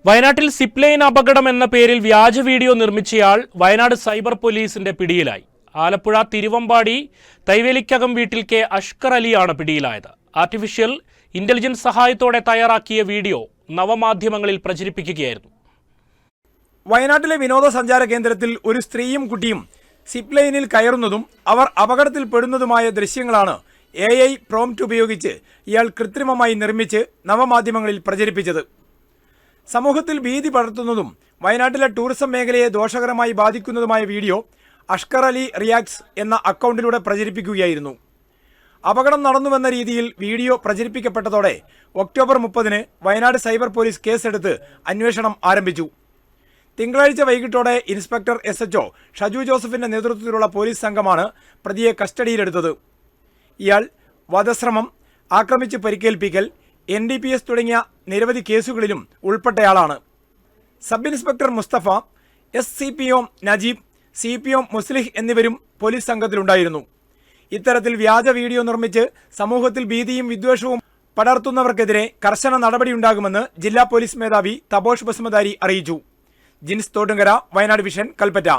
വയനാട്ടിൽ സിപ്ലൈൻ അപകടം എന്ന പേരിൽ വ്യാജ വീഡിയോ നിർമ്മിച്ചയാൾ വയനാട് സൈബർ പോലീസിന്റെ പിടിയിലായി. ആലപ്പുഴ തിരുവമ്പാടി തൈവേലിക്കകം വീട്ടിൽ കെ അഷ്കർ അലിയാണ് പിടിയിലായത്. ആർട്ടിഫിഷ്യൽ ഇന്റലിജൻസ് സഹായത്തോടെ തയ്യാറാക്കിയ വീഡിയോ നവമാധ്യമങ്ങളിൽ പ്രചരിപ്പിക്കുകയായിരുന്നു. വയനാട്ടിലെ വിനോദസഞ്ചാര കേന്ദ്രത്തിൽ ഒരു സ്ത്രീയും കുട്ടിയും സിപ്ലൈനിൽ കയറുന്നതും അവർ അപകടത്തിൽപ്പെടുന്നതുമായ ദൃശ്യങ്ങളാണ് AI പ്രോംപ്റ്റ് ഉപയോഗിച്ച് ഇയാൾ കൃത്രിമമായി നിർമ്മിച്ച് നവമാധ്യമങ്ങളിൽ പ്രചരിപ്പിച്ചത്. സമൂഹത്തിൽ ഭീതി പടർത്തുന്നതും വയനാട്ടിലെ ടൂറിസം മേഖലയെ ദോഷകരമായി ബാധിക്കുന്നതുമായ വീഡിയോ അഷ്കർ അലി റിയാക്ട്സ് എന്ന അക്കൗണ്ടിലൂടെ പ്രചരിപ്പിക്കുകയായിരുന്നു. അപകടം നടന്നുവെന്ന രീതിയിൽ വീഡിയോ പ്രചരിപ്പിക്കപ്പെട്ടതോടെ ഒക്ടോബർ 30-ന് വയനാട് സൈബർ പോലീസ് കേസെടുത്ത് അന്വേഷണം ആരംഭിച്ചു. തിങ്കളാഴ്ച വൈകിട്ടോടെ ഇൻസ്പെക്ടർ SHO ഷജു ജോസഫിന്റെ നേതൃത്വത്തിലുള്ള പോലീസ് സംഘമാണ് പ്രതിയെ കസ്റ്റഡിയിലെടുത്തത്. ഇയാൾ വധശ്രമം, ആക്രമിച്ച് പരിക്കേൽപ്പിക്കൽ, NDPS തുടങ്ങിയ നിരവധി കേസുകളിലും ഉൾപ്പെട്ടയാളാണ്. Sub inspector Mustafa, SCPO Najeeb, CPO Muslih എന്നിവരും പോലീസ് സംഘത്തിലുണ്ടായിരുന്നു. ഇത്തരത്തിൽ വ്യാജ വീഡിയോ നിർമ്മിച്ച് സമൂഹത്തിൽ ഭീതിയും വിദ്വേഷവും പടർത്തുന്നവർക്കെതിരെ കർശന നടപടിയുണ്ടാകുമെന്ന് ജില്ലാ പോലീസ് മേധാവി തപോഷ് ബസുമതാരി അറിയിച്ചു. ജിൻസ് തോട്ടുങ്കര, വയനാട് വിഷൻ, കൽപ്പറ്റ.